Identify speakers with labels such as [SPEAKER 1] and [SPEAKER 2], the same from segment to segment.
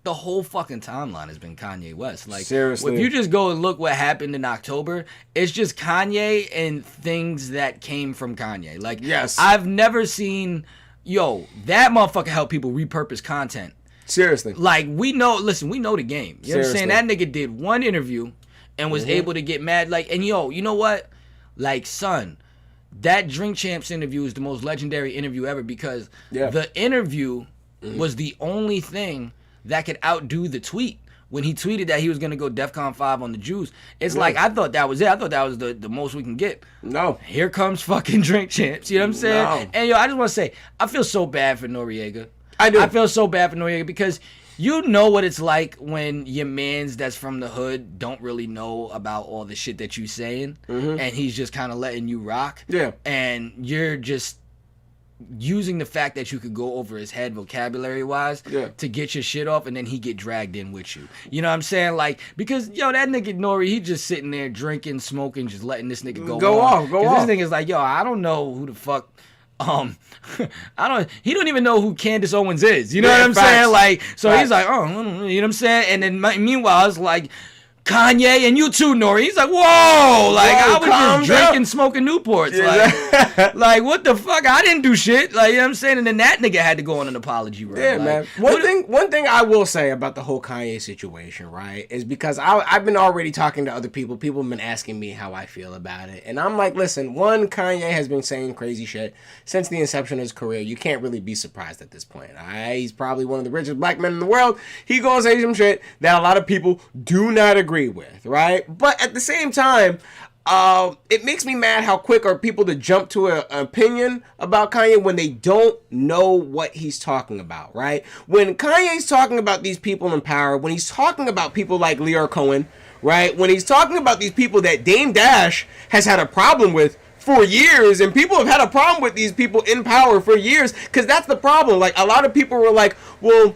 [SPEAKER 1] the whole fucking timeline has been Kanye West. Like,
[SPEAKER 2] seriously,
[SPEAKER 1] if you just go and look what happened in October, it's just Kanye and things that came from Kanye. Like,
[SPEAKER 2] yes,
[SPEAKER 1] I've never seen, that motherfucker help people repurpose content.
[SPEAKER 2] Seriously.
[SPEAKER 1] Like, we know the game. You know what I'm saying? That nigga did one interview and was able to get mad. Like, and you know what? Like, son, that Drink Champs interview is the most legendary interview ever because the interview was the only thing that could outdo the tweet. When he tweeted that he was going to go DEFCON 5 on the Jews, it's like, I thought that was it. I thought that was the most we can get.
[SPEAKER 2] No.
[SPEAKER 1] Here comes fucking Drink Champs. You know what I'm saying?
[SPEAKER 2] No.
[SPEAKER 1] And I just want to say, I feel so bad for Noriega.
[SPEAKER 2] I do.
[SPEAKER 1] I feel so bad for Noriega because you know what it's like when your mans that's from the hood don't really know about all the shit that you saying, and he's just kind of letting you rock.
[SPEAKER 2] Yeah.
[SPEAKER 1] And you're just using the fact that you could go over his head vocabulary wise to get your shit off, and then he get dragged in with you. You know what I'm saying? Like, because that nigga Nori, he just sitting there drinking, smoking, just letting this nigga go off. This nigga's like, I don't know who the fuck. He don't even know who Candace Owens is. You know what I'm saying? Like, so he's like, you know what I'm saying? And then meanwhile, it's like, Kanye and you too, Nori. He's like, whoa, like I was just drinking, smoking Newports, like what the fuck? I didn't do shit, like, you know what I'm saying. And then that nigga had to go on an apology run.
[SPEAKER 2] Yeah, man. One thing I will say about the whole Kanye situation, right, is because I've been already talking to other people. People have been asking me how I feel about it, and I'm like, listen, Kanye has been saying crazy shit since the inception of his career. You can't really be surprised at this point. All right, he's probably one of the richest black men in the world. He gonna say some shit that a lot of people do not agree with, right? But at the same time, it makes me mad how quick are people to jump to an opinion about Kanye when they don't know what he's talking about, right? When Kanye's talking about these people in power, when he's talking about people like Lear Cohen, right? When he's talking about these people that Dame Dash has had a problem with for years, and people have had a problem with these people in power for years, because that's the problem. Like, a lot of people were like, well,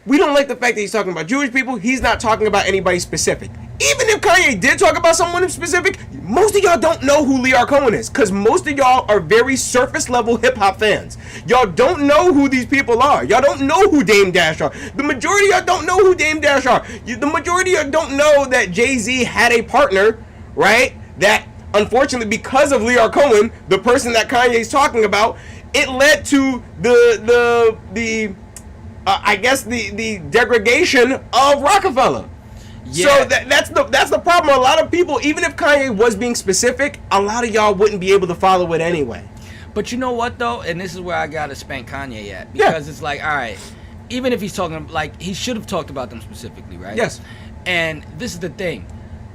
[SPEAKER 2] we don't like the fact that he's talking about Jewish people. He's not talking about anybody specific. Even if Kanye did talk about someone specific, most of y'all don't know who Lear Cohen is, because most of y'all are very surface level hip hop fans. Y'all don't know who these people are. Y'all don't know who Dame Dash are. The majority of y'all don't know who Dame Dash are. The majority of y'all don't know that Jay-Z had a partner, right? That unfortunately, because of Lear Cohen, the person that Kanye's talking about, it led to the degradation of Rockefeller. Yeah. So that's the problem. A lot of people, even if Kanye was being specific, a lot of y'all wouldn't be able to follow it anyway.
[SPEAKER 1] But you know what though, and this is where I gotta spank Kanye at, because it's like, all right, even if he's talking, like, he should have talked about them specifically, right?
[SPEAKER 2] Yes.
[SPEAKER 1] And this is the thing,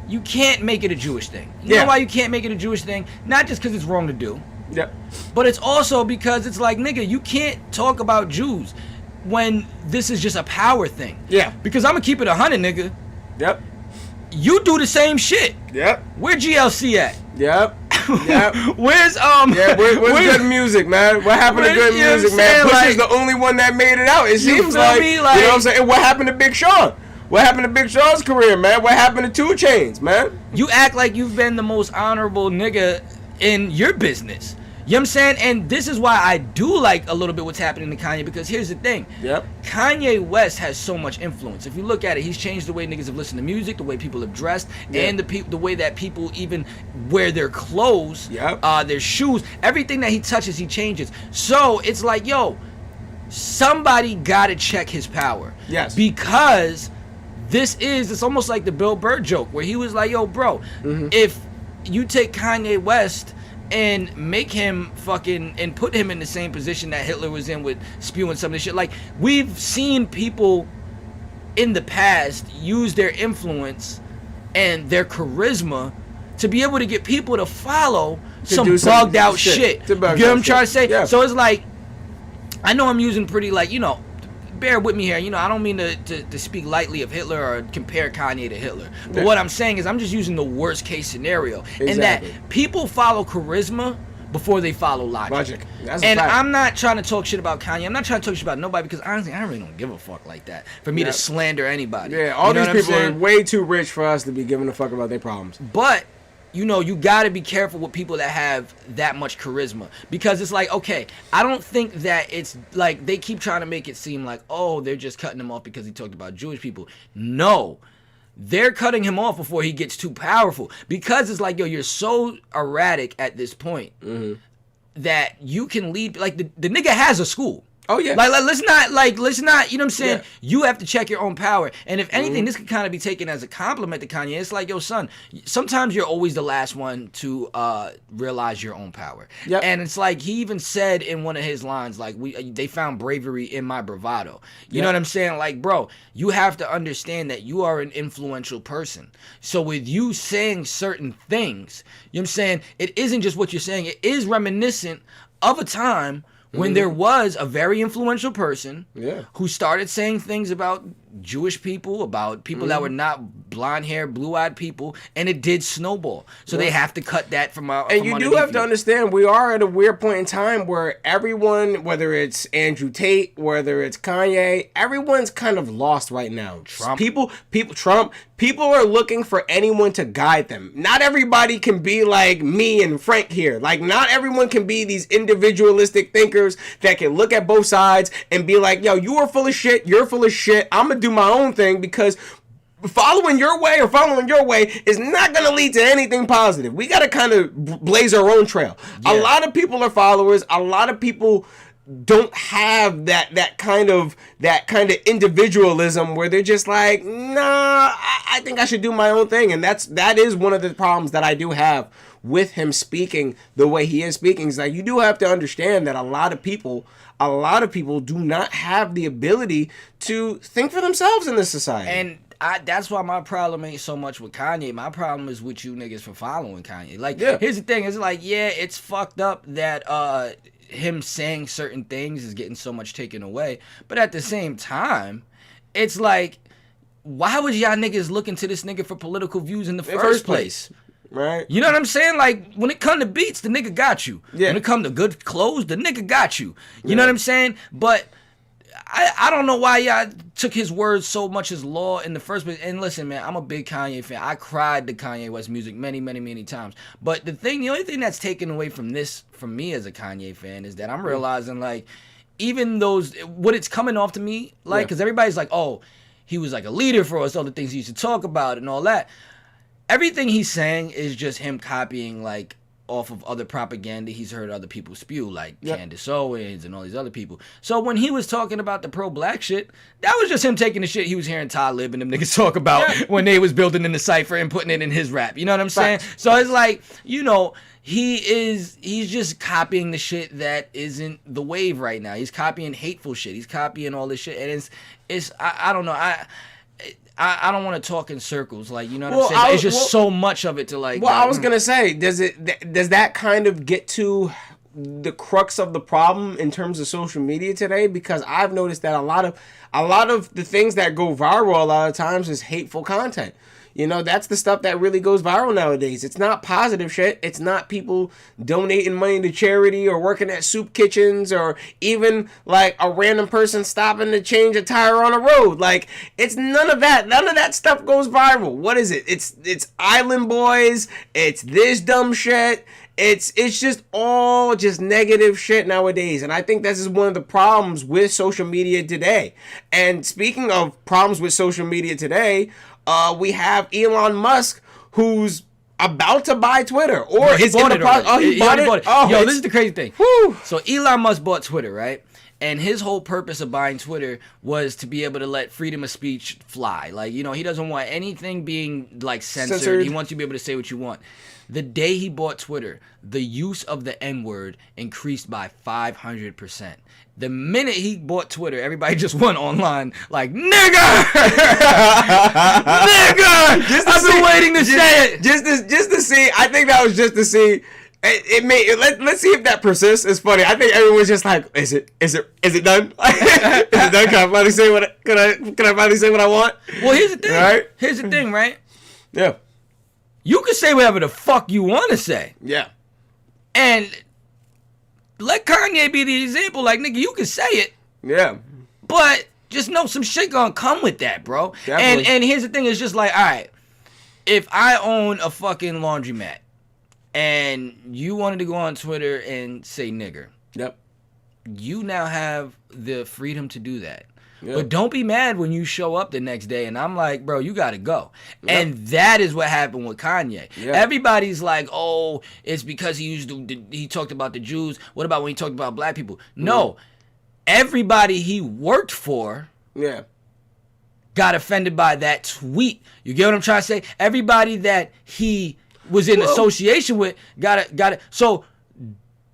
[SPEAKER 1] you can't make it a Jewish thing. You know why you can't make it a Jewish thing? Not just because it's wrong to do.
[SPEAKER 2] Yep.
[SPEAKER 1] But it's also because it's like, nigga, you can't talk about Jews when this is just a power thing.
[SPEAKER 2] Yeah.
[SPEAKER 1] Because I'm gonna keep it 100, nigga.
[SPEAKER 2] Yep.
[SPEAKER 1] You do the same shit.
[SPEAKER 2] Yep.
[SPEAKER 1] Where GLC at?
[SPEAKER 2] Yep. Yep.
[SPEAKER 1] Where's
[SPEAKER 2] where's good music, man? What happened to good music, man? Push is the only one that made it out. It seems like, you know what I'm saying? And what happened to Big Sean? What happened to Big Sean's career, man? What happened to 2 Chainz, man?
[SPEAKER 1] You act like you've been the most honorable nigga in your business. You know what I'm saying? And this is why I do like a little bit what's happening to Kanye, because here's the thing.
[SPEAKER 2] Yep.
[SPEAKER 1] Kanye West has so much influence. If you look at it, he's changed the way niggas have listened to music, the way people have dressed, and the way that people even wear their clothes, their shoes. Everything that he touches, he changes. So it's like, yo, somebody gotta check his power.
[SPEAKER 2] Yes.
[SPEAKER 1] Because it's almost like the Bill Burr joke where he was like, yo, bro, if you take Kanye West and make him and put him in the same position that Hitler was in with spewing some of this shit. Like, we've seen people in the past use their influence and their charisma to be able to get people to follow some bugged out shit. You know what I'm trying to say? Yeah. So it's like, I know I'm using pretty, like, you know, bear with me here. You know, I don't mean to speak lightly of Hitler or compare Kanye to Hitler. But what I'm saying is I'm just using the worst case scenario. Exactly. And that people follow charisma before they follow logic. That's a fact. I'm not trying to talk shit about Kanye. I'm not trying to talk shit about nobody, because honestly, I really don't give a fuck like that for me to slander anybody.
[SPEAKER 2] Yeah, all these people are way too rich for us to be giving a fuck about their problems.
[SPEAKER 1] But you got to be careful with people that have that much charisma, because it's like, okay, I don't think that it's like they keep trying to make it seem like, oh, they're just cutting him off because he talked about Jewish people. No, they're cutting him off before he gets too powerful, because it's like, yo, you're so erratic at this point that you can lead, like the nigga has a school.
[SPEAKER 2] Oh yeah.
[SPEAKER 1] Like let's not, you know what I'm saying? Yeah. You have to check your own power. And if anything, this could kind of be taken as a compliment to Kanye. It's like, yo, son, sometimes you're always the last one to realize your own power. Yep. And it's like he even said in one of his lines, like, they found bravery in my bravado. You know what I'm saying? Like, bro, you have to understand that you are an influential person. So with you saying certain things, you know what I'm saying? It isn't just what you're saying. It is reminiscent of a time when there was a very influential person who started saying things about Jewish people, about people that were not blonde-haired, blue-eyed people, and it did snowball. So they have to cut that from our.
[SPEAKER 2] And you do have to understand, we are at a weird point in time where everyone, whether it's Andrew Tate, whether it's Kanye, everyone's kind of lost right now. Trump. People are looking for anyone to guide them. Not everybody can be like me and Frank here. Like, not everyone can be these individualistic thinkers that can look at both sides and be like, yo, you are full of shit, you're full of shit, I'm gonna do my own thing, because following your way is not going to lead to anything positive. We got to kind of blaze our own trail. A lot of people are followers. A lot of people don't have that kind of individualism where they're just like, nah, I think I should do my own thing. And that is one of the problems that I do have with him speaking the way he is speaking. Is like, you do have to understand that a lot of people do not have the ability to think for themselves in this society.
[SPEAKER 1] And that's why my problem ain't so much with Kanye. My problem is with you niggas for following Kanye. Like, here's the thing. It's like, it's fucked up that him saying certain things is getting so much taken away. But at the same time, it's like, why would y'all niggas look into this nigga for political views in the first place?
[SPEAKER 2] Right.
[SPEAKER 1] You know what I'm saying? Like, when it come to beats, the nigga got you. Yeah. When it come to good clothes, the nigga got you. You know what I'm saying? But I don't know why y'all took his words so much as law in the first place. And listen, man, I'm a big Kanye fan. I cried to Kanye West music many, many, many times. But the only thing that's taken away from this, from me as a Kanye fan, is that I'm realizing, like, even what it's coming off to me, like, because everybody's like, oh, he was like a leader for us, all the things he used to talk about and all that. Everything he's saying is just him copying, like, off of other propaganda he's heard other people spew, like Candace Owens and all these other people. So when he was talking about the pro-black shit, that was just him taking the shit he was hearing Talib and them niggas talk about when they was building in the cypher and putting it in his rap. You know what I'm saying? So it's like, he's just copying the shit that isn't the wave right now. He's copying hateful shit. He's copying all this shit. And it's I don't know. I don't want to talk in circles, like, you know what I'm saying? It's just so much of it to, like...
[SPEAKER 2] Well, I was going to say, does that kind of get to the crux of the problem in terms of social media today? Because I've noticed that a lot of the things that go viral a lot of times is hateful content. You know, that's the stuff that really goes viral nowadays. It's not positive shit. It's not people donating money to charity or working at soup kitchens or even, like, a random person stopping to change a tire on a road. Like, it's none of that. None of that stuff goes viral. What is it? It's Island Boys. It's this dumb shit. It's just all just negative shit nowadays. And I think this is one of the problems with social media today. And speaking of problems with social media today, we have Elon Musk, who's about to buy Twitter, or is in the process. Oh, he bought it. Oh,
[SPEAKER 1] yo, this is the crazy thing. Whew. So Elon Musk bought Twitter, right? And his whole purpose of buying Twitter was to be able to let freedom of speech fly. Like, he doesn't want anything being, like, censored. He wants you to be able to say what you want. The day he bought Twitter, the use of the N-word increased by 500%. The minute he bought Twitter, everybody just went online like, nigga! Nigga! I've been waiting to say it.
[SPEAKER 2] Just to see. I think that was just to see. Let's see if that persists. It's funny. I think everyone's just like, is it done? Is it done? Can I finally say what I want?
[SPEAKER 1] Well, here's the thing. Right? Here's the thing, right?
[SPEAKER 2] Yeah.
[SPEAKER 1] You can say whatever the fuck you want to say.
[SPEAKER 2] Yeah.
[SPEAKER 1] And let Kanye be the example. Like, nigga, you can say it.
[SPEAKER 2] Yeah.
[SPEAKER 1] But just know some shit gonna come with that, bro. Definitely. And here's the thing. It's just like, all right, if I own a fucking laundromat and you wanted to go on Twitter and say nigger,
[SPEAKER 2] Yep.
[SPEAKER 1] you now have the freedom to do that.
[SPEAKER 2] Yep.
[SPEAKER 1] But don't be mad when you show up the next day and I'm like, bro, you got to go.
[SPEAKER 2] Yep.
[SPEAKER 1] And that is what happened with Kanye.
[SPEAKER 2] Yep.
[SPEAKER 1] Everybody's like, oh, it's because he talked about the Jews. What about when he talked about black people? No. Everybody he worked for got offended by that tweet. You get what I'm trying to say? Everybody that he was in association with got it. So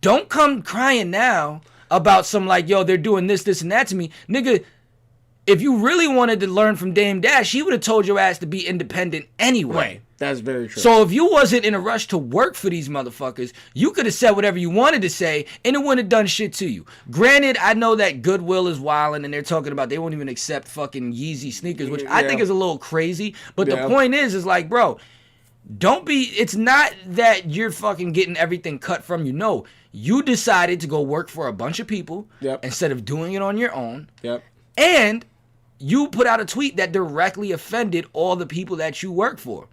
[SPEAKER 1] don't come crying now about some like, yo, they're doing this, and that to me. Nigga, if you really wanted to learn from Dame Dash, he would have told your ass to be independent anyway.
[SPEAKER 2] Right. That's very true.
[SPEAKER 1] So if you wasn't in a rush to work for these motherfuckers, you could have said whatever you wanted to say, and it wouldn't have done shit to you. Granted, I know that Goodwill is wilding, and they're talking about they won't even accept fucking Yeezy sneakers, which I think is a little crazy. But the point is like, bro, don't be. It's not that you're fucking getting everything cut from you. No, you decided to go work for a bunch of people instead of doing it on your own. And you put out a tweet that directly offended all the people that you work for.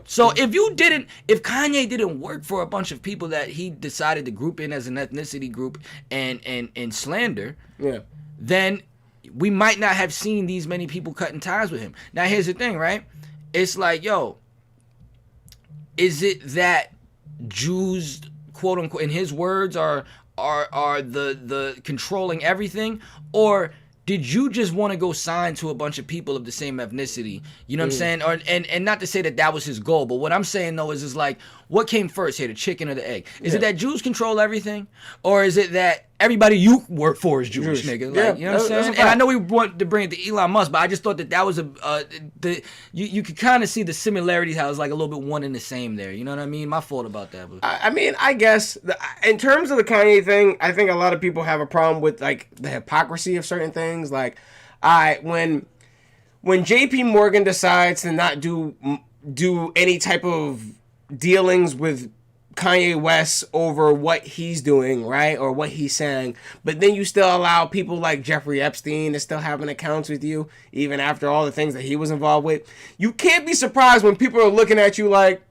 [SPEAKER 1] So if Kanye didn't work for a bunch of people that he decided to group in as an ethnicity group and slander, then we might not have seen these many people cutting ties with him. Now here's the thing, right? It's like, yo, is it that Jews, quote unquote, in his words, are the controlling everything, or did you just want to go sign to a bunch of people of the same ethnicity? You know what I'm saying? Or and not to say that was his goal, but what I'm saying though is like, what came first here, the chicken or the egg? Is it that Jews control everything, or is it that everybody you work for is Jewish, nigga? Like, you know what I'm saying? And I know we want to bring it to Elon Musk, but I just thought that was you could kind of see the similarities, how it's like a little bit one and the same there. You know what I mean? My fault about that. But
[SPEAKER 2] I mean, I guess in terms of the Kanye thing, I think a lot of people have a problem with like the hypocrisy of certain things. Like, when JP Morgan decides to not do any type of dealings with Kanye West over what he's doing, right? Or what he's saying. But then you still allow people like Jeffrey Epstein to still have an account with you, even after all the things that he was involved with. You can't be surprised when people are looking at you like,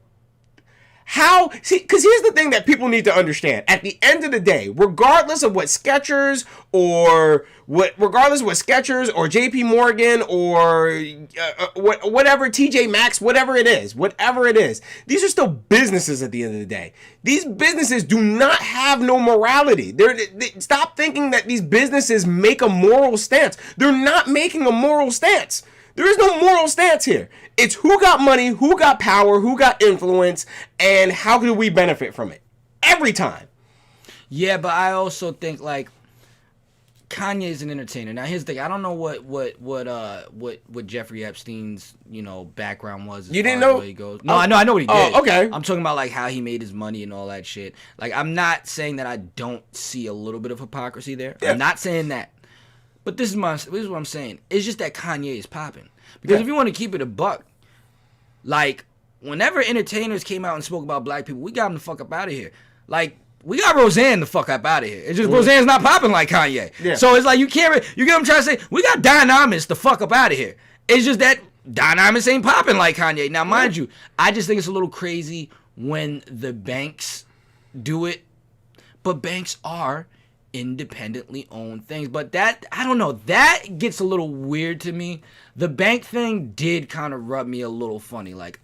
[SPEAKER 2] how? See, because here's the thing that people need to understand. At the end of the day, regardless of what Skechers or JP Morgan or whatever, TJ Maxx, whatever it is, these are still businesses at the end of the day. These businesses do not have no morality. Stop thinking that these businesses make a moral stance. They're not making a moral stance. There is no moral stance here. It's who got money, who got power, who got influence, and how do we benefit from it? Every time.
[SPEAKER 1] Yeah, but I also think like Kanye is an entertainer. Now here's the thing. I don't know what Jeffrey Epstein's background was.
[SPEAKER 2] You didn't know?
[SPEAKER 1] He goes. No, I know what he did.
[SPEAKER 2] Oh, okay.
[SPEAKER 1] I'm talking about like how he made his money and all that shit. Like I'm not saying that I don't see a little bit of hypocrisy there. Yeah. I'm not saying that. But this is what I'm saying. It's just that Kanye is popping. Because if you want to keep it a buck, like, whenever entertainers came out and spoke about black people, we got them the fuck up out of here. Like, we got Roseanne the fuck up out of here. It's just Roseanne's not popping like Kanye. Yeah. So it's like, you get what I'm trying to say? We got Dynamis the fuck up out of here. It's just that Dynamis ain't popping like Kanye. Now, mind you, I just think it's a little crazy when the banks do it. But banks are independently owned things, but that, I don't know, that gets a little weird to me. The bank thing did kind of rub me a little funny. Like,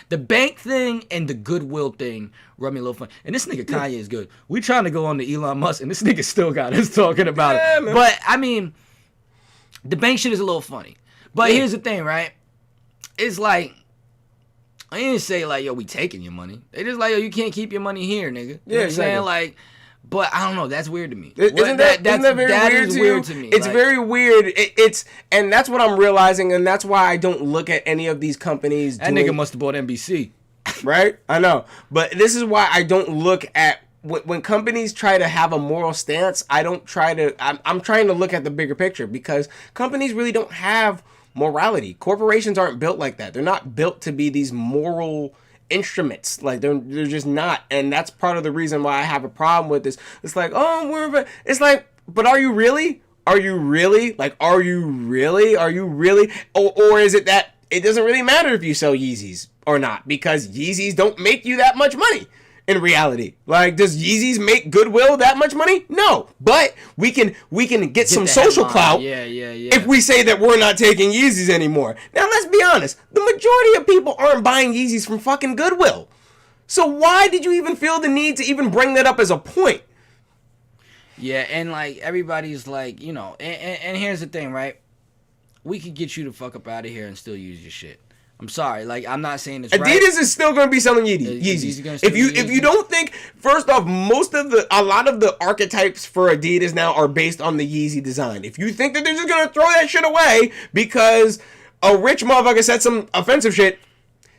[SPEAKER 1] the bank thing and the Goodwill thing rub me a little funny. And this nigga Kanye is good. We trying to go on to Elon Musk, and this nigga still got us talking about it. Man. But I mean, the bank shit is a little funny. But here's the thing, right? It's like, I didn't say like, yo, we taking your money. They just like, yo, you can't keep your money here, nigga. You know what I'm saying? Like, but I don't know. That's weird to me.
[SPEAKER 2] Isn't that very weird to me? It's like, very weird. And that's what I'm realizing, and that's why I don't look at any of these companies.
[SPEAKER 1] That nigga must have bought NBC,
[SPEAKER 2] right? I know, but this is why I don't look at when companies try to have a moral stance. I'm trying to look at the bigger picture, because companies really don't have morality. Corporations aren't built like that. They're not built to be these moral instruments. Like they're just not, and that's part of the reason why I have a problem with this. It's like, it's like, but are you really? Or is it that it doesn't really matter if you sell Yeezys or not, because Yeezys don't make you that much money? in reality. Like, does Yeezys make Goodwill that much money? No, but we can get some social clout.
[SPEAKER 1] Yeah.
[SPEAKER 2] If we say that we're not taking Yeezys anymore. Now, let's be honest. The majority of people aren't buying Yeezys from fucking Goodwill. So why did you even feel the need to even bring that up as a point?
[SPEAKER 1] Yeah, and like everybody's like, you know, and here's the thing, right? We could get you the fuck up out of here and still use your shit. I'm sorry, like I'm not saying this.
[SPEAKER 2] Adidas is still going to be selling Yeezys. If you don't think, first off, a lot of the archetypes for Adidas now are based on the Yeezy design. If you think that they're just going to throw that shit away because a rich motherfucker said some offensive shit,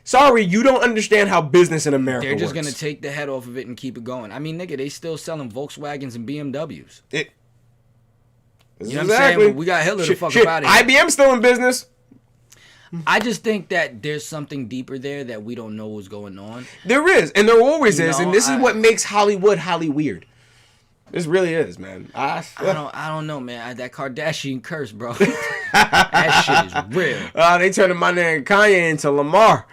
[SPEAKER 2] sorry, you don't understand how business in America works.
[SPEAKER 1] They're just going to take the head off of it and keep it going. I mean, nigga, they still selling Volkswagens and BMWs. You know what I'm saying? We got Hitler to fuck up out of here.
[SPEAKER 2] IBM's still in business.
[SPEAKER 1] I just think that there's something deeper there that we don't know what's going on.
[SPEAKER 2] There is, and there always is, and this is what makes Hollywood weird. This really is, man. I
[SPEAKER 1] don't know, man. That Kardashian curse, bro. That shit is real.
[SPEAKER 2] They turning my nigga Kanye into Lamar.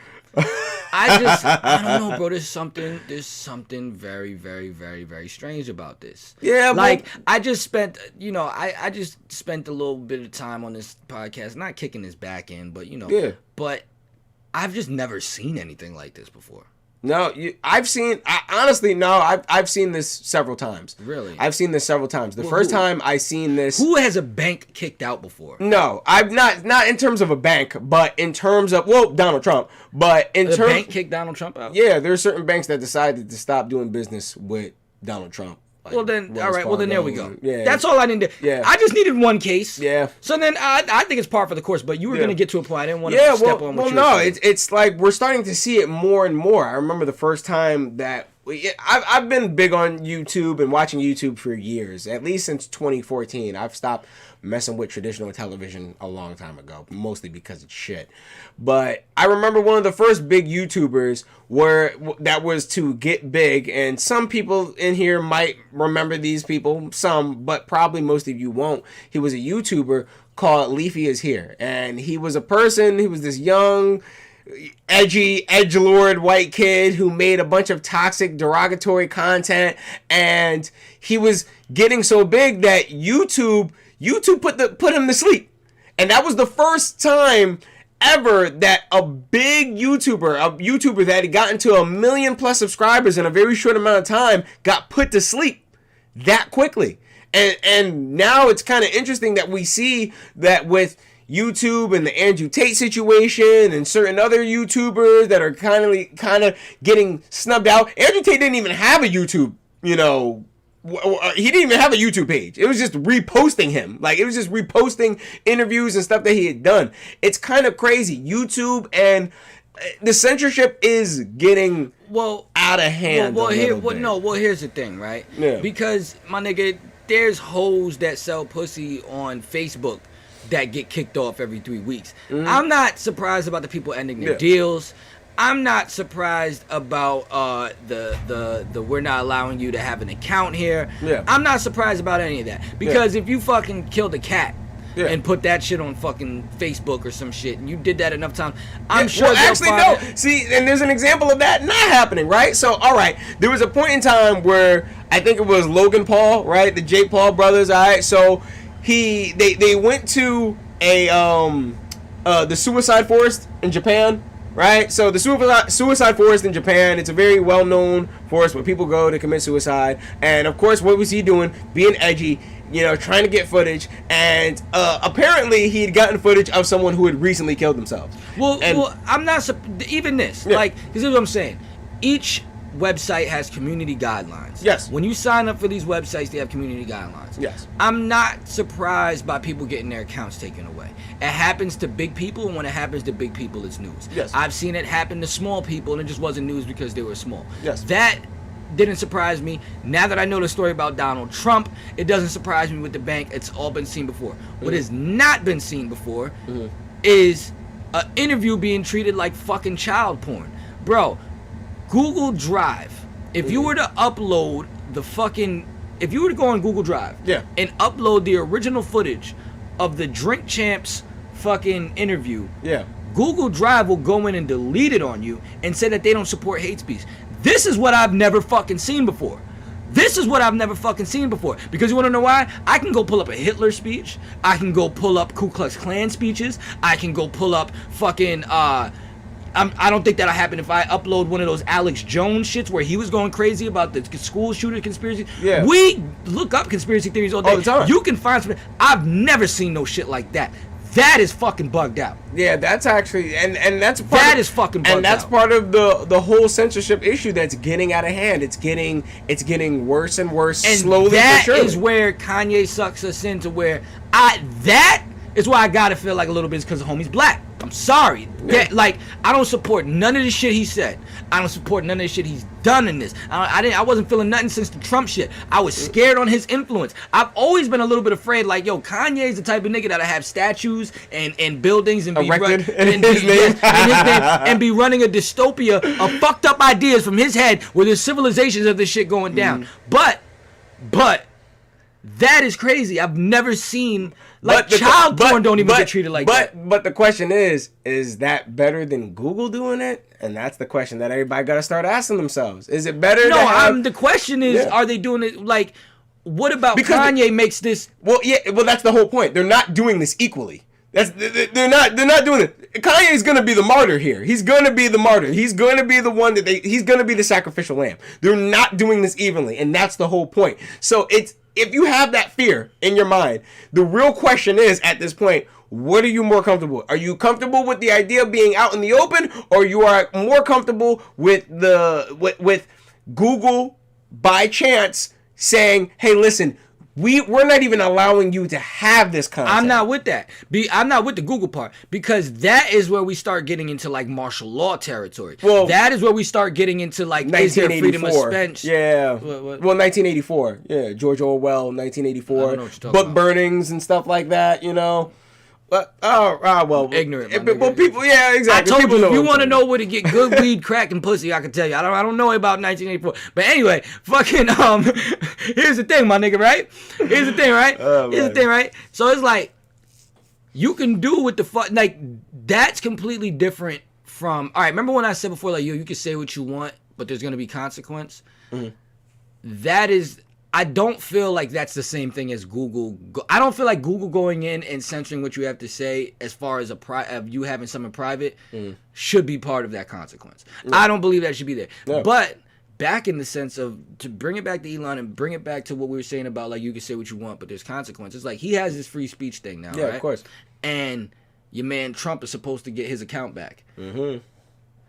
[SPEAKER 1] I don't know, bro. There's something very, very, very, very strange about this.
[SPEAKER 2] Yeah,
[SPEAKER 1] like I just spent a little bit of time on this podcast, not kicking his back in, but but I've just never seen anything like this before.
[SPEAKER 2] No, I've seen this several times.
[SPEAKER 1] Really?
[SPEAKER 2] I've seen this several times. The first time I seen this...
[SPEAKER 1] Who has a bank kicked out before?
[SPEAKER 2] No, I've not in terms of a bank, but in terms of... Well, Donald Trump. But in terms... The
[SPEAKER 1] bank kicked Donald Trump out?
[SPEAKER 2] Yeah, there are certain banks that decided to stop doing business with Donald Trump. Like,
[SPEAKER 1] well then, all right. Well then, there we go.
[SPEAKER 2] Yeah,
[SPEAKER 1] that's all I needed.
[SPEAKER 2] Yeah,
[SPEAKER 1] I just needed one case.
[SPEAKER 2] Yeah.
[SPEAKER 1] So then, I think it's par for the course. But you were gonna get to a point. I didn't want to step on.
[SPEAKER 2] Well, no, it's like we're starting to see it more and more. I remember the first time that I've been big on YouTube and watching YouTube for years, at least since 2014. I've stopped messing with traditional television a long time ago, mostly because it's shit. But I remember one of the first big YouTubers that was to get big, and some people in here might remember these people, some, but probably most of you won't. He was a YouTuber called Leafy Is Here, and he was this young, edgy, edgelord white kid who made a bunch of toxic, derogatory content, and he was getting so big that YouTube put him to sleep. And that was the first time ever that a big YouTuber that had gotten to 1 million plus subscribers in a very short amount of time got put to sleep that quickly. And now it's kind of interesting that we see that with YouTube and the Andrew Tate situation and certain other YouTubers that are kind of getting snubbed out. Andrew Tate didn't even have a YouTube, he didn't even have a YouTube page. It was just reposting him. Like, it was just reposting interviews and stuff that he had done. It's kind of crazy. YouTube and the censorship is getting out of hand.
[SPEAKER 1] Here's the thing, right?
[SPEAKER 2] Yeah.
[SPEAKER 1] Because, my nigga, there's hoes that sell pussy on Facebook that get kicked off every 3 weeks. Mm-hmm. I'm not surprised about the people ending their deals. I'm not surprised about the we're not allowing you to have an account here. Yeah. I'm not surprised about any of that. Because if you fucking killed a cat and put that shit on fucking Facebook or some shit, and you did that enough times, I'm sure
[SPEAKER 2] See, and there's an example of that not happening, right? So, all right, there was a point in time where I think it was Logan Paul, right? The Jake Paul brothers, all right? So they went to the suicide forest in Japan. Right, so the suicide forest in Japan, it's a very well-known forest where people go to commit suicide. And of course, what was he doing? Being edgy, trying to get footage. And apparently, he had gotten footage of someone who had recently killed themselves.
[SPEAKER 1] Well, I'm not even this. Like, this is what I'm saying. Each website has community guidelines.
[SPEAKER 2] Yes.
[SPEAKER 1] When you sign up for these websites, they have community guidelines.
[SPEAKER 2] Yes.
[SPEAKER 1] I'm not surprised by people getting their accounts taken away. It happens to big people, and when it happens to big people, it's news.
[SPEAKER 2] Yes.
[SPEAKER 1] I've seen it happen to small people, and it just wasn't news because they were small.
[SPEAKER 2] Yes.
[SPEAKER 1] That didn't surprise me. Now that I know the story about Donald Trump, it doesn't surprise me with the bank. It's all been seen before. Mm-hmm. What has not been seen before is an interview being treated like fucking child porn. Bro, Google Drive. If you were to upload if you were to go on Google Drive and upload the original footage of the Drink Champs fucking interview, Google Drive will go in and delete it on you and say that they don't support hate speech. This is what I've never fucking seen before. This is what I've never fucking seen before. Because you want to know why? I can go pull up a Hitler speech. I can go pull up Ku Klux Klan speeches. I can go pull up fucking, I don't think that'll happen if I upload one of those Alex Jones shits where he was going crazy about the school shooter conspiracy.
[SPEAKER 2] Yeah.
[SPEAKER 1] We look up conspiracy theories all day.
[SPEAKER 2] All the time.
[SPEAKER 1] You can find some. I've never seen no shit like that. That is fucking bugged out.
[SPEAKER 2] Yeah, that's actually, and that's part
[SPEAKER 1] That
[SPEAKER 2] of,
[SPEAKER 1] is fucking bugged
[SPEAKER 2] and that's
[SPEAKER 1] out.
[SPEAKER 2] part of the whole censorship issue that's getting out of hand. It's getting worse and worse,
[SPEAKER 1] And
[SPEAKER 2] slowly
[SPEAKER 1] that
[SPEAKER 2] but surely.
[SPEAKER 1] is where Kanye sucks us into where that is why I gotta feel like a little bit because the homie's black. I'm sorry.
[SPEAKER 2] Yeah.
[SPEAKER 1] Like, I don't support none of the shit he said. I don't support none of the shit he's done in this. I wasn't feeling nothing since the Trump shit. I was scared on his influence. I've always been a little bit afraid, like, yo, Kanye's the type of nigga that'll have statues and buildings and be
[SPEAKER 2] Erected in
[SPEAKER 1] and
[SPEAKER 2] his name.
[SPEAKER 1] and be running a dystopia of fucked up ideas from his head where there's civilizations of this shit going down. But that is crazy. I've never seen, like, child porn don't even get treated like that.
[SPEAKER 2] But the question is that better than Google doing it? And that's the question that everybody got to start asking themselves. Is it better?
[SPEAKER 1] The question is, are they doing it, like, what about
[SPEAKER 2] Because
[SPEAKER 1] Kanye makes this?
[SPEAKER 2] Well, yeah, well, that's the whole point. They're not doing this equally. They're not doing it. Kanye's gonna be the martyr here. He's gonna be the martyr. He's gonna be the one he's gonna be the sacrificial lamb. They're not doing this evenly, and that's the whole point. So if you have that fear in your mind, the real question is at this point, what are you more comfortable with? Are you comfortable with the idea of being out in the open, or you are more comfortable with with Google by chance saying, "Hey, listen, we're not even allowing you to have this content."
[SPEAKER 1] I'm not with that. I'm not with the Google part, because that is where we start getting into, like, martial law territory. Well, that is where we start getting into, like, is there freedom of speech?
[SPEAKER 2] Yeah.
[SPEAKER 1] What?
[SPEAKER 2] Well, 1984. Yeah, George Orwell, 1984.
[SPEAKER 1] I don't know what you're talking
[SPEAKER 2] Book
[SPEAKER 1] about.
[SPEAKER 2] burnings and stuff like that, you know. But well,
[SPEAKER 1] Ignorant, my
[SPEAKER 2] Well,
[SPEAKER 1] nigga.
[SPEAKER 2] people, yeah, exactly.
[SPEAKER 1] I told
[SPEAKER 2] People
[SPEAKER 1] you,
[SPEAKER 2] know
[SPEAKER 1] if you
[SPEAKER 2] what I'm
[SPEAKER 1] want to
[SPEAKER 2] talking
[SPEAKER 1] know where to get good weed, crack, and pussy, I can tell you. I don't know about 1984. But anyway, fucking, here's the thing, my nigga, right? Here's the thing, right? Here's the thing, right? So it's like, you can do what the fuck, like, that's completely different from, all right, remember when I said before, like, yo, you can say what you want, but there's going to be consequence?
[SPEAKER 2] Mm-hmm.
[SPEAKER 1] That is, I don't feel like that's the same thing as Google. I don't feel like Google going in and censoring what you have to say as far as you having something private should be part of that consequence. I don't believe that should be there.
[SPEAKER 2] No.
[SPEAKER 1] But back in the sense of, to bring it back to Elon and bring it back to what we were saying about, like, you can say what you want, but there's consequences. Like, he has this free speech thing now,
[SPEAKER 2] Yeah,
[SPEAKER 1] right?
[SPEAKER 2] of course.
[SPEAKER 1] And your man Trump is supposed to get his account back.
[SPEAKER 2] Mm-hmm.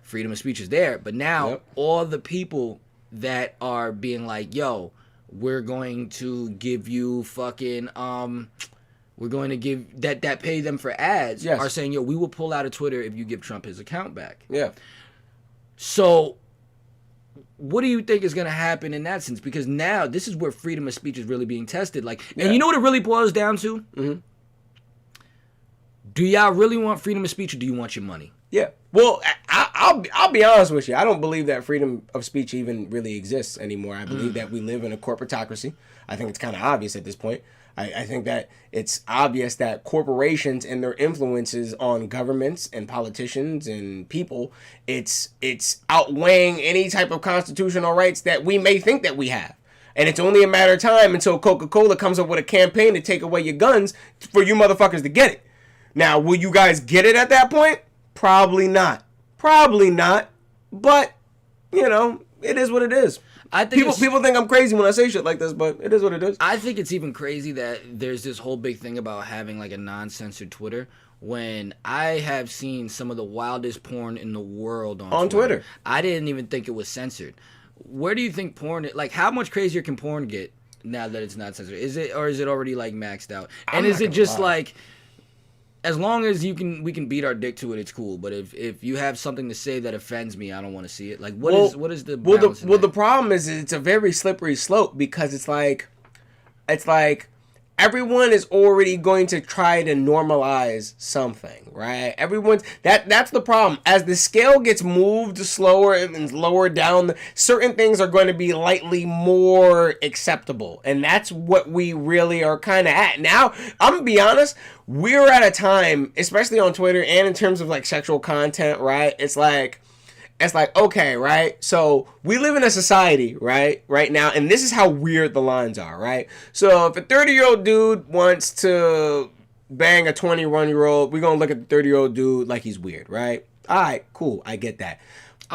[SPEAKER 1] Freedom of speech is there. But now,
[SPEAKER 2] Yep.
[SPEAKER 1] all the people that are being like, yo, we're going to give you fucking, we're going to give, that pay them for ads,
[SPEAKER 2] Yes.
[SPEAKER 1] are saying, yo, we will pull out of Twitter if you give Trump his account back.
[SPEAKER 2] Yeah.
[SPEAKER 1] So, what do you think is going to happen in that sense? Because now, this is where freedom of speech is really being tested. Like, and you know what it really boils down to?
[SPEAKER 2] Mm-hmm.
[SPEAKER 1] Do y'all really want freedom of speech, or do you want your money?
[SPEAKER 2] Yeah. Well, I'll be honest with you. I don't believe that freedom of speech even really exists anymore. I believe that we live in a corporatocracy. I think it's kind of obvious at this point. I think that it's obvious that corporations and their influences on governments and politicians and people, it's outweighing any type of constitutional rights that we may think that we have. And it's only a matter of time until Coca-Cola comes up with a campaign to take away your guns for you motherfuckers to get it. Now, will you guys get it at that point? Probably not. But, you know, it is what it is.
[SPEAKER 1] I think
[SPEAKER 2] people think I'm crazy when I say shit like this, but it is what it is.
[SPEAKER 1] I think it's even crazy that there's this whole big thing about having, like, a non-censored Twitter, when I have seen some of the wildest porn in the world on Twitter. I didn't even think it was censored. Where do you think porn, like, how much crazier can porn get now that it's not censored? Is it already, like, maxed out? And is it just like, as long as we can beat our dick to it, it's cool. But if you have something to say that offends me, I don't want to see it. Like, what is the balance?
[SPEAKER 2] The problem is it's a very slippery slope, because it's like everyone is already going to try to normalize something, right? That's the problem. As the scale gets moved slower and lower down, certain things are going to be lightly more acceptable. And that's what we really are kind of at. Now, I'm going to be honest, we're at a time, especially on Twitter and in terms of, like, sexual content, right? It's like, it's like, okay, right? So we live in a society, right now, and this is how weird the lines are, right? So if a 30-year-old dude wants to bang a 21-year-old, we're gonna look at the 30-year-old dude like he's weird, right? All right, cool, I get that.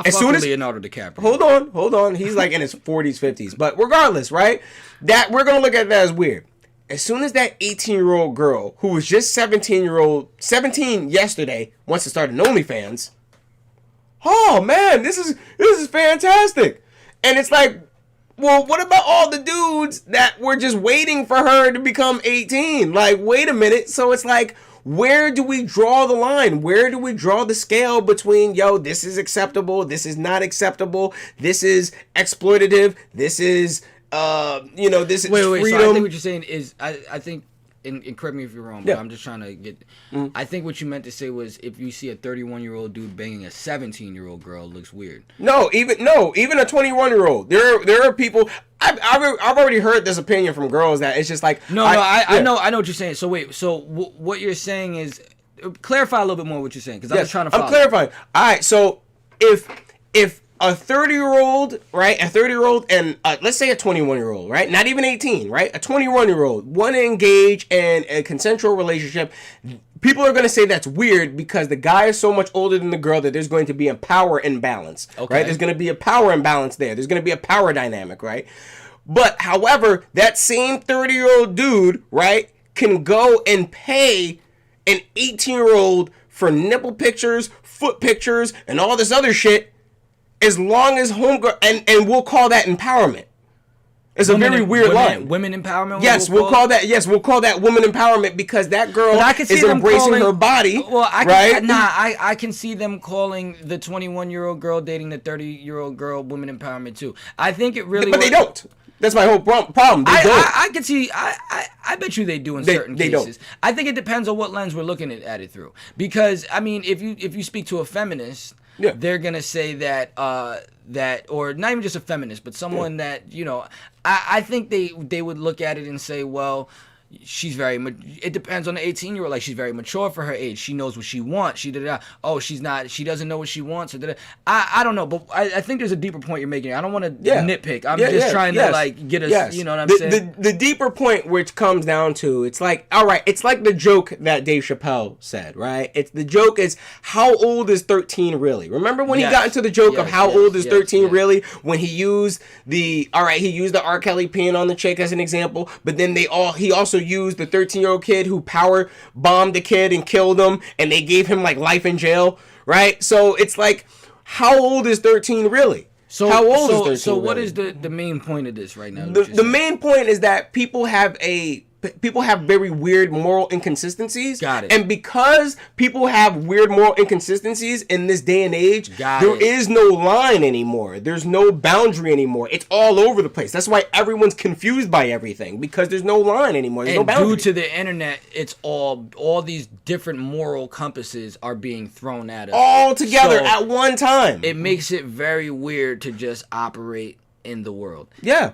[SPEAKER 1] As soon as Leonardo DiCaprio.
[SPEAKER 2] Hold on, he's like in his 40s, 50s, but regardless, right? That we're gonna look at that as weird. As soon as that 18-year-old girl who was just 17 yesterday wants to start an OnlyFans, oh man, this is fantastic. And it's like, well, what about all the dudes that were just waiting for her to become 18? Like, wait a minute. So it's like, where do we draw the line? Where do we draw the scale between, yo, this is acceptable, this is not acceptable, this is exploitative, this is, this is freedom.
[SPEAKER 1] So I think what you're saying is, I think, and correct me if you're wrong, but I'm just trying to get. I think what you meant to say was, if you see a 31-year-old dude banging a 17-year-old girl, it looks weird.
[SPEAKER 2] No, even a 21-year-old. There are people. I've already heard this opinion from girls that it's just like
[SPEAKER 1] I know what you're saying. So wait, so what you're saying is, clarify a little bit more what you're saying, because I'm just trying to follow.
[SPEAKER 2] I'm clarifying. All right, so if a 30-year-old, right? A 30-year-old and let's say a 21-year-old, right? Not even 18, right? A 21-year-old want to engage in a consensual relationship. People are going to say that's weird because the guy is so much older than the girl that there's going to be a power imbalance, right? There's going to be a power imbalance there. There's going to be a power dynamic, right? But however, that same 30-year-old dude, right, can go and pay an 18-year-old for nipple pictures, foot pictures, and all this other shit, as long as homegirl, and we'll call that empowerment. It's a very weird line.
[SPEAKER 1] Women empowerment.
[SPEAKER 2] Yes, we'll call that. Yes, we'll call that woman empowerment because that girl is embracing her body.
[SPEAKER 1] Well,
[SPEAKER 2] right?
[SPEAKER 1] I can see them calling the 21-year-old girl dating the 30-year-old girl woman empowerment too. I think it really.
[SPEAKER 2] But they don't. That's my whole problem. They don't.
[SPEAKER 1] I can see. I bet you they do in certain cases. Don't. I think it depends on what lens we're looking at it through. Because I mean, if you speak to a feminist. Yeah. They're gonna say that or not even just a feminist, but someone that I think they would look at it and say, well, she's it depends on the 18-year-old. Like, she's very mature for her age. She knows what she wants. She doesn't know what she wants. I don't know, but I think there's a deeper point you're making. I don't want to nitpick. I'm just trying to like get us. You know what I'm saying?
[SPEAKER 2] The deeper point, which comes down to, it's like, all right, it's like the joke that Dave Chappelle said, right? The joke is, how old is 13 really? Remember when he got into the joke of how old is 13 really? When he used the R. Kelly peeing on the chick as an example, but then he also used the 13-year-old kid who power bombed the kid and killed him, and they gave him like life in jail, right? So it's like, how old is 13 really? How old is 13
[SPEAKER 1] So what
[SPEAKER 2] really?
[SPEAKER 1] is the main point of this right now?
[SPEAKER 2] The main point is that people have very weird moral inconsistencies.
[SPEAKER 1] Got it.
[SPEAKER 2] And because people have weird moral inconsistencies in this day and age, there is no line anymore. There's no boundary anymore. It's all over the place. That's why everyone's confused by everything, because there's no line anymore. There's no boundary.
[SPEAKER 1] Due to the internet, it's all these different moral compasses are being thrown at us.
[SPEAKER 2] All together at one time.
[SPEAKER 1] It makes it very weird to just operate in the world.
[SPEAKER 2] Yeah.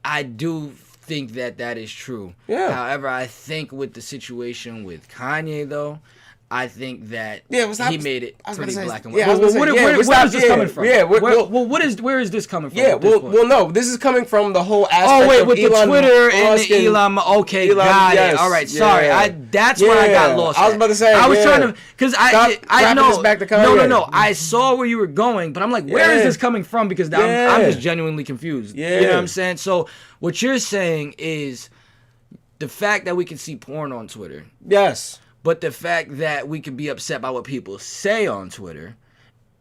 [SPEAKER 1] I do think that is true.
[SPEAKER 2] Yeah.
[SPEAKER 1] However, I think with the situation with Kanye, though, I think that he made it pretty black and white. Where is this coming from? Where is this coming from?
[SPEAKER 2] Yeah, no, this is coming from the whole aspect of
[SPEAKER 1] with
[SPEAKER 2] Elon
[SPEAKER 1] the Twitter and the Elon. Okay, got
[SPEAKER 2] yes,
[SPEAKER 1] it. All right, sorry. That's where I got lost.
[SPEAKER 2] I was about to say.
[SPEAKER 1] I was trying to, because I know.
[SPEAKER 2] This back to Kanye.
[SPEAKER 1] No. I saw where you were going, but I'm like, where is this coming from? Because I'm just genuinely confused.
[SPEAKER 2] Yeah.
[SPEAKER 1] You know what I'm saying? So what you're saying is the fact that we can see porn on Twitter.
[SPEAKER 2] Yes. But
[SPEAKER 1] the fact that we can be upset by what people say on Twitter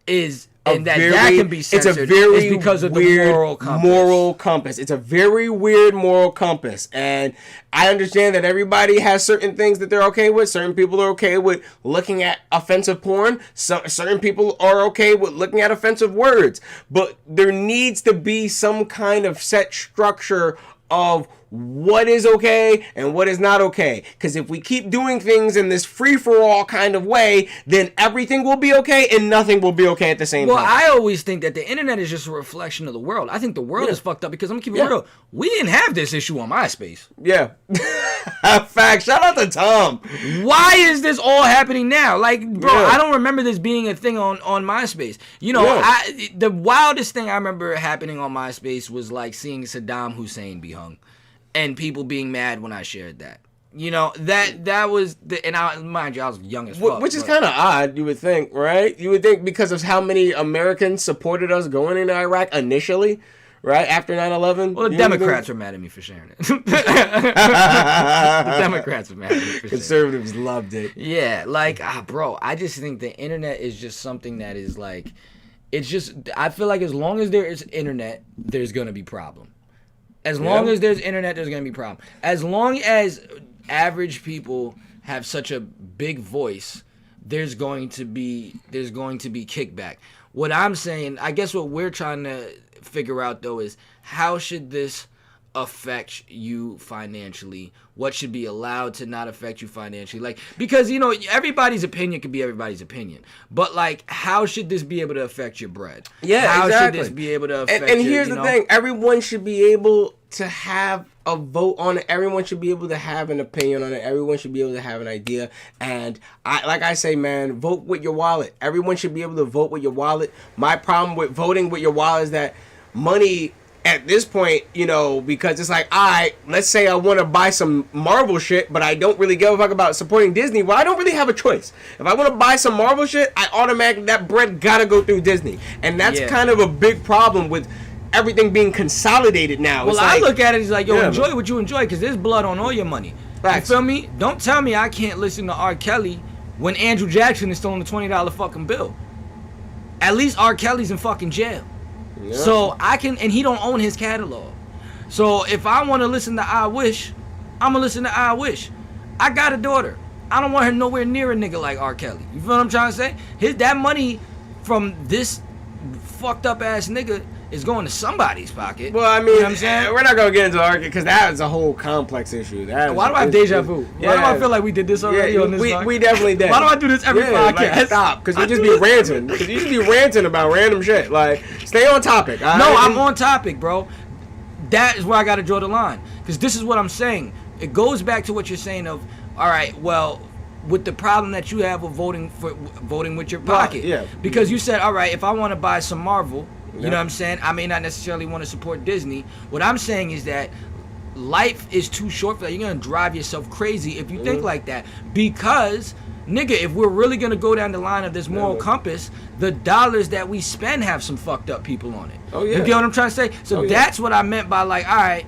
[SPEAKER 1] is, and that can be censored, is because of the moral compass.
[SPEAKER 2] It's a very weird moral compass. And I understand that everybody has certain things that they're okay with. Certain people are okay with looking at offensive porn. Certain people are okay with looking at offensive words. But there needs to be some kind of set structure of what is okay and what is not okay. Because if we keep doing things in this free-for-all kind of way, then everything will be okay and nothing will be okay at the same time.
[SPEAKER 1] Well, I always think that the internet is just a reflection of the world. I think the world is fucked up because I'm keeping it real. We didn't have this issue on MySpace.
[SPEAKER 2] Yeah. Fact. Shout out to Tom.
[SPEAKER 1] Why is this all happening now? Like, bro, I don't remember this being a thing on MySpace. You know, the wildest thing I remember happening on MySpace was like seeing Saddam Hussein be hung. And people being mad when I shared that. You know, that was mind you, I was young as fuck.
[SPEAKER 2] Which is kind of odd, you would think, right? You would think because of how many Americans supported us going into Iraq initially, right? After 9/11.
[SPEAKER 1] Well, the Democrats were mad at me for sharing it. The Democrats were mad at me for sharing it.
[SPEAKER 2] Conservatives loved it.
[SPEAKER 1] Yeah, like, bro, I just think the internet is just something that is like, it's just, I feel like as long as there is internet, there's going to be problem. As long as there's internet, there's going to be problem. As long as average people have such a big voice, there's going to be kickback. What I'm saying, I guess what we're trying to figure out though is how should this affect you financially? What should be allowed to not affect you financially? Like, because, you know, everybody's opinion could be everybody's opinion. But, like, how should this be able to affect your bread?
[SPEAKER 2] Yeah,
[SPEAKER 1] how
[SPEAKER 2] exactly.
[SPEAKER 1] should this be able to affect
[SPEAKER 2] And here's the thing. Everyone should be able to have a vote on it. Everyone should be able to have an opinion on it. Everyone should be able to have an idea. And like I say, man, vote with your wallet. Everyone should be able to vote with your wallet. My problem with voting with your wallet is that money at this point, you know, because it's like, all right, let's say I want to buy some Marvel shit, but I don't really give a fuck about supporting Disney. Well, I don't really have a choice. If I want to buy some Marvel shit, I automatically, that bread gotta go through Disney. And that's kind of a big problem with everything being consolidated now.
[SPEAKER 1] Well,
[SPEAKER 2] it's
[SPEAKER 1] I
[SPEAKER 2] like,
[SPEAKER 1] look at it as like, yo, enjoy what you enjoy, because there's blood on all your money.
[SPEAKER 2] Facts.
[SPEAKER 1] You feel me? Don't tell me I can't listen to R. Kelly when Andrew Jackson is still on the $20 fucking bill. At least R. Kelly's in fucking jail. Yeah. So I can, and he don't own his catalog. So if I want to listen to I Wish, I'm gonna listen to I Wish. I got a daughter. I don't want her nowhere near a nigga like R. Kelly. You feel what I'm trying to say? That money from this fucked up ass nigga is going to somebody's pocket.
[SPEAKER 2] Well, I mean, you know what I'm saying? We're not gonna get into argument because that is a whole complex issue.
[SPEAKER 1] Why do I have deja vu? Why do I feel like we did this already on this podcast?
[SPEAKER 2] We definitely did.
[SPEAKER 1] Why do I do this every podcast?
[SPEAKER 2] Like, stop, because you just be ranting. Because you just be ranting about random shit. Like, stay on topic.
[SPEAKER 1] No, I'm on topic, bro. That is where I got to draw the line. Because this is what I'm saying. It goes back to what you're saying of, all right, well, with the problem that you have with voting with your pocket.
[SPEAKER 2] Yeah.
[SPEAKER 1] Because you said, all right, if I want to buy some Marvel, you know what I'm saying? I may not necessarily want to support Disney. What I'm saying is that life is too short for that. You're going to drive yourself crazy if you think like that. Because, nigga, if we're really going to go down the line of this moral compass, the dollars that we spend have some fucked up people on it.
[SPEAKER 2] Oh, yeah.
[SPEAKER 1] You get what I'm trying to say? So that's what I meant by, like, all right,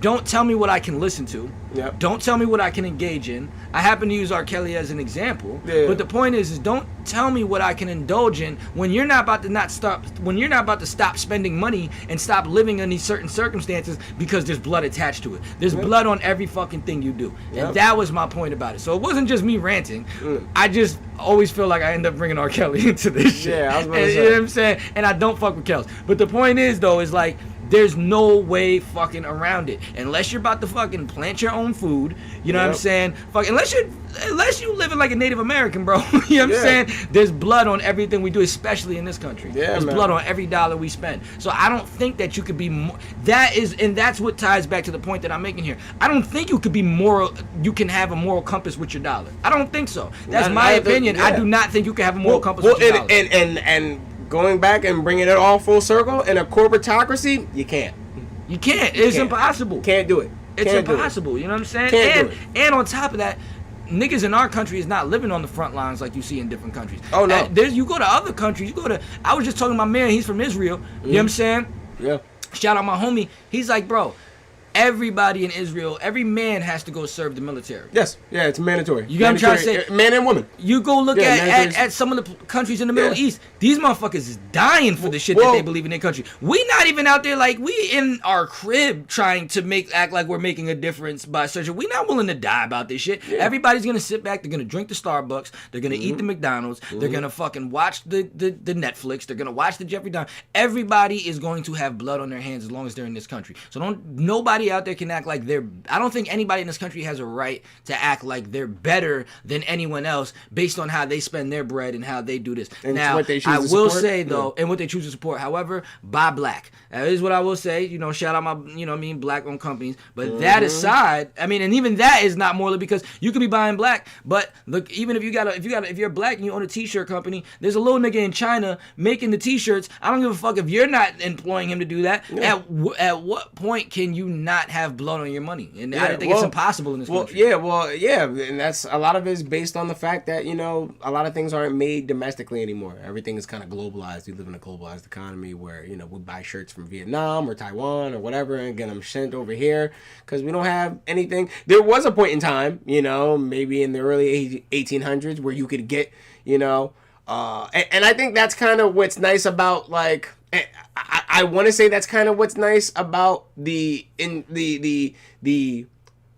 [SPEAKER 1] don't tell me what I can listen to.
[SPEAKER 2] Yep.
[SPEAKER 1] Don't tell me what I can engage in. I happen to use R. Kelly as an example.
[SPEAKER 2] Yeah.
[SPEAKER 1] But the point is don't tell me what I can indulge in when you're not about to stop spending money and stop living in these certain circumstances because there's blood attached to it. There's blood on every fucking thing you do. And that was my point about it. So it wasn't just me ranting. I just always feel like I end up bringing R. Kelly into this shit.
[SPEAKER 2] Yeah, I was about to say.
[SPEAKER 1] You know what I'm saying? And I don't fuck with Kells. But the point is, though, is like, there's no way fucking around it. Unless you're about to fucking plant your own food, you know what I'm saying? Fuck, unless you living like a Native American, bro. You know what I'm saying? There's blood on everything we do, especially in this country. Yeah, there's blood on every dollar we spend. So I don't think that you could be more, that's what ties back to the point that I'm making here. I don't think you could be moral, you can have a moral compass with your dollar. I don't think so. That's my opinion. I do not think you can have a moral compass with your dollar.
[SPEAKER 2] And going back and bringing it all full circle, in a corporatocracy, you can't.
[SPEAKER 1] You can't. It's impossible.
[SPEAKER 2] Can't do it.
[SPEAKER 1] It's impossible. You know what I'm saying?
[SPEAKER 2] Can't do it.
[SPEAKER 1] And on top of that, niggas in our country is not living on the front lines like you see in different countries.
[SPEAKER 2] Oh, no.
[SPEAKER 1] You go to other countries. I was just talking to my man. He's from Israel. You know what I'm saying?
[SPEAKER 2] Yeah.
[SPEAKER 1] Shout out my homie. He's like, bro, everybody in Israel, every man has to go serve the military.
[SPEAKER 2] Yes. Yeah, it's mandatory.
[SPEAKER 1] You got what I'm trying to say?
[SPEAKER 2] Man and woman.
[SPEAKER 1] You go look at some of the countries in the Middle East. These motherfuckers is dying for the shit that they believe in their country. We not even out there like, we in our crib trying to act like we're making a difference by searching. We not willing to die about this shit. Yeah. Everybody's going to sit back. They're going to drink the Starbucks. They're going to eat the McDonald's. They're going to fucking watch the Netflix. They're going to watch the Jeffrey Dahmer. Everybody is going to have blood on their hands as long as they're in this country. So nobody nobody out there can act like they're. I don't think anybody in this country has a right to act like they're better than anyone else based on how they spend their bread and how they do this.
[SPEAKER 2] And
[SPEAKER 1] now,
[SPEAKER 2] what they choose
[SPEAKER 1] I
[SPEAKER 2] to
[SPEAKER 1] will
[SPEAKER 2] support?
[SPEAKER 1] say though, and what they choose to support. However, buy black. That is what I will say. You know, shout out my, black-owned companies. But that aside, I mean, and even that is not morally because you could be buying black, but look, even if you're black and you own a t-shirt company, there's a little nigga in China making the t-shirts. I don't give a fuck if you're not employing him to do that.
[SPEAKER 2] Yeah.
[SPEAKER 1] At what point can you not have blood on your money? And I think it's impossible in this country.
[SPEAKER 2] Yeah, and that's a lot of it is based on the fact that a lot of things aren't made domestically anymore. Everything is kind of globalized. We live in a globalized economy where we buy shirts from Vietnam or Taiwan or whatever and get them sent over here because we don't have anything. There was a point in time, maybe in the early 1800s where you could get, and I think that's kind of what's nice about like. I want to say that's kind of what's nice about the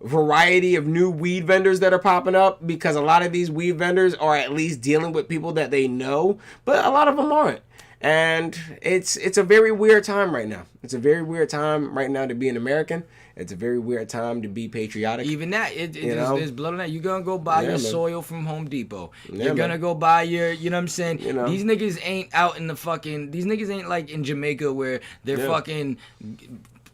[SPEAKER 2] variety of new weed vendors that are popping up, because a lot of these weed vendors are at least dealing with people that they know, but a lot of them aren't. And it's a very weird time right now. It's a very weird time right now to be an American. It's a very weird time to be patriotic.
[SPEAKER 1] Even that, there's blood on that. You're going to go buy your soil from Home Depot.
[SPEAKER 2] Yeah,
[SPEAKER 1] You're going to go buy your, you know what I'm saying?
[SPEAKER 2] You know.
[SPEAKER 1] These niggas ain't out in the fucking, these niggas ain't like in Jamaica where they're fucking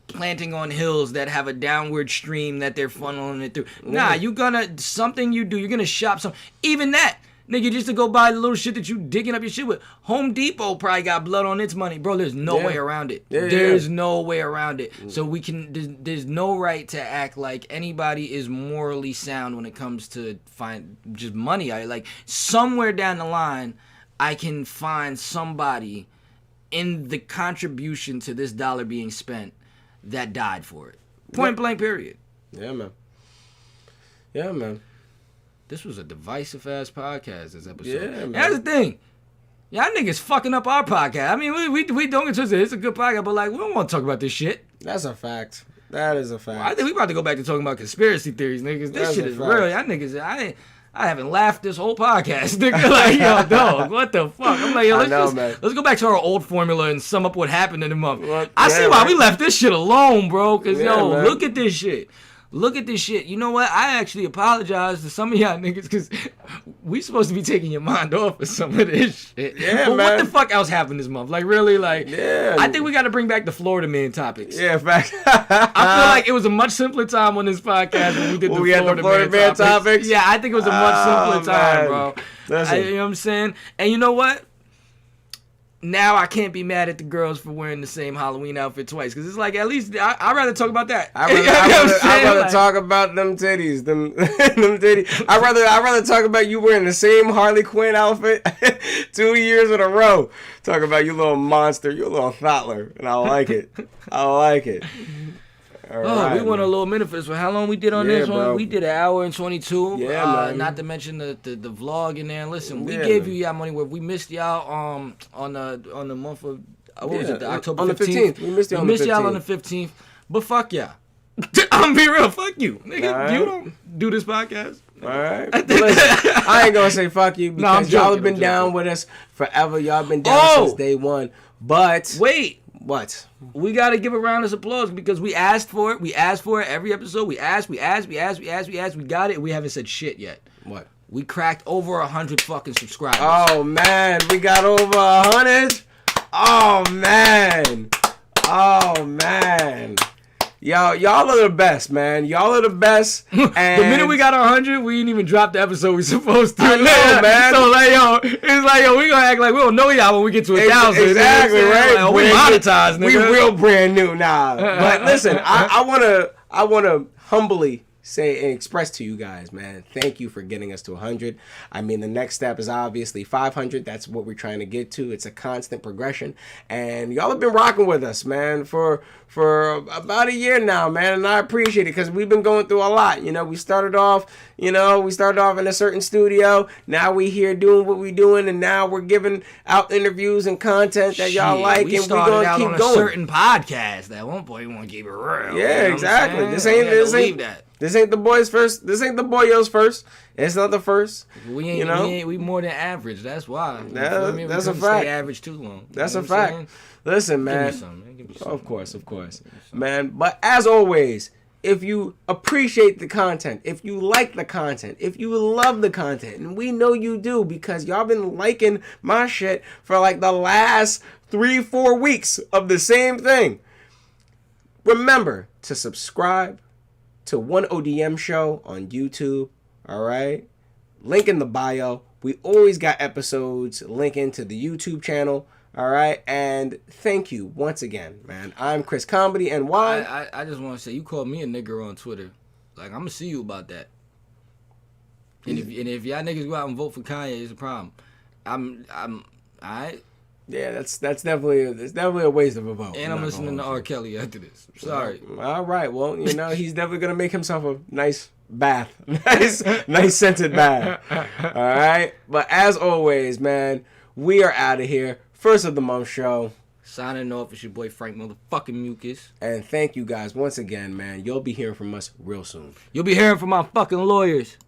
[SPEAKER 1] planting on hills that have a downward stream that they're funneling it through. Nah, you're going to shop some. Even that. Nigga, just to go buy the little shit that you digging up your shit with. Home Depot probably got blood on its money. Bro, there's no way around it. There's no way around it. So there's no right to act like anybody is morally sound when it comes to find just money. Like, somewhere down the line, I can find somebody in the contribution to this dollar being spent that died for it. Point blank, period.
[SPEAKER 2] Yeah, man.
[SPEAKER 1] This was a divisive-ass podcast, this episode.
[SPEAKER 2] Yeah, man.
[SPEAKER 1] That's the thing. Y'all niggas fucking up our podcast. I mean, we don't get twisted. It's a good podcast, but, like, we don't want to talk about this shit.
[SPEAKER 2] That's a fact. That is a fact.
[SPEAKER 1] Well, I think we about to go back to talking about conspiracy theories, niggas. This shit is real. Y'all niggas, I haven't laughed this whole podcast, nigga. Like, yo, dog, what the fuck? I'm like, yo, let's go back to our old formula and sum up what happened in the month. I see why we left this shit alone, bro, because,
[SPEAKER 2] man.
[SPEAKER 1] Look at this shit. Look at this shit. You know what? I actually apologize to some of y'all niggas because we supposed to be taking your mind off of some of this shit.
[SPEAKER 2] Yeah,
[SPEAKER 1] but
[SPEAKER 2] man.
[SPEAKER 1] What the fuck else happened this month? Like, really? Like, I think we got to bring back the Florida man topics.
[SPEAKER 2] Yeah, fact.
[SPEAKER 1] I feel like it was a much simpler time on this podcast when we did the Florida man topics. Yeah, I think it was a much simpler time, bro. You know what I'm saying? And you know what? Now I can't be mad at the girls for wearing the same Halloween outfit twice, because it's like, at least I'd rather talk about that.
[SPEAKER 2] I'd rather talk about them titties, them titties. I'd rather talk about you wearing the same Harley Quinn outfit 2 years in a row. Talk about you little monster, you little thottler, and I like it. All right,
[SPEAKER 1] we went a little minute for this one. How long we did on this one?
[SPEAKER 2] Bro.
[SPEAKER 1] We did 1 hour and 22.
[SPEAKER 2] Yeah, man.
[SPEAKER 1] Not to mention the vlog in there. And listen, we gave you y'all money where we missed y'all on the month of what was it? The October
[SPEAKER 2] on
[SPEAKER 1] 15th.
[SPEAKER 2] We missed
[SPEAKER 1] y'all on the 15th. But fuck y'all. I'm be real. Fuck you, nigga.
[SPEAKER 2] Right.
[SPEAKER 1] You don't do this podcast.
[SPEAKER 2] All right. Listen, I ain't gonna say fuck you because y'all have been down with us forever. Y'all been down since day one. But
[SPEAKER 1] wait.
[SPEAKER 2] What?
[SPEAKER 1] We got to give a round of applause because we asked for it. We asked for it every episode. We asked. We got it. We haven't said shit yet.
[SPEAKER 2] What?
[SPEAKER 1] We cracked over 100 fucking subscribers.
[SPEAKER 2] Oh, man. We got over 100? Oh, man. Y'all are the best, man. Y'all are the best. And
[SPEAKER 1] the minute we got 100, we didn't even drop the episode we supposed to.
[SPEAKER 2] I know, man.
[SPEAKER 1] So, like, it's like, we gonna act like we don't know y'all when we get to 1,000.
[SPEAKER 2] Exactly, right?
[SPEAKER 1] Like, we monetized, nigga.
[SPEAKER 2] We real brand new now. But listen, I wanna humbly say and express to you guys, man, thank you for getting us to 100. I mean, the next step is obviously 500. That's what we're trying to get to. It's a constant progression, and y'all have been rocking with us, man, for about a year now, man, and I appreciate it because we've been going through a lot. We started off in a certain studio. Now we here doing what we doing, and now we're giving out interviews and content that y'all like, and we're gonna keep going.
[SPEAKER 1] A certain podcast at one point. We want to keep it real.
[SPEAKER 2] Yeah, exactly. This This ain't the boys first. This ain't the boyos first. It's not the first.
[SPEAKER 1] We ain't,
[SPEAKER 2] you know?
[SPEAKER 1] we more than average. That's why.
[SPEAKER 2] That's a fact.
[SPEAKER 1] Stay average too long.
[SPEAKER 2] That's a fact. Listen, man.
[SPEAKER 1] Give me some, man. Give me some.
[SPEAKER 2] Of course, man. But as always, if you appreciate the content, if you like the content, if you love the content, and we know you do because y'all been liking my shit for like the last 3-4 weeks of the same thing. Remember to subscribe to One ODM Show on YouTube. All right, link in the bio. We always got episodes linking to the YouTube channel. All right, and thank you once again, man. I'm Chris Comedy, and why?
[SPEAKER 1] I just want to say, you called me a nigger on Twitter. Like, I'm gonna see you about that. And if y'all niggas go out and vote for Kanye, it's a problem. I'm alright.
[SPEAKER 2] Yeah, that's definitely a waste of a vote.
[SPEAKER 1] And I'm listening to R. Kelly after this. Sorry.
[SPEAKER 2] All right. Well, you know, he's definitely gonna make himself a nice bath, nice scented bath. All right. But as always, man, we are out of here. First of the month show.
[SPEAKER 1] Signing off. It's your boy Frank motherfucking Mucus.
[SPEAKER 2] And thank you guys once again, man. You'll be hearing from us real soon.
[SPEAKER 1] You'll be hearing from my fucking lawyers.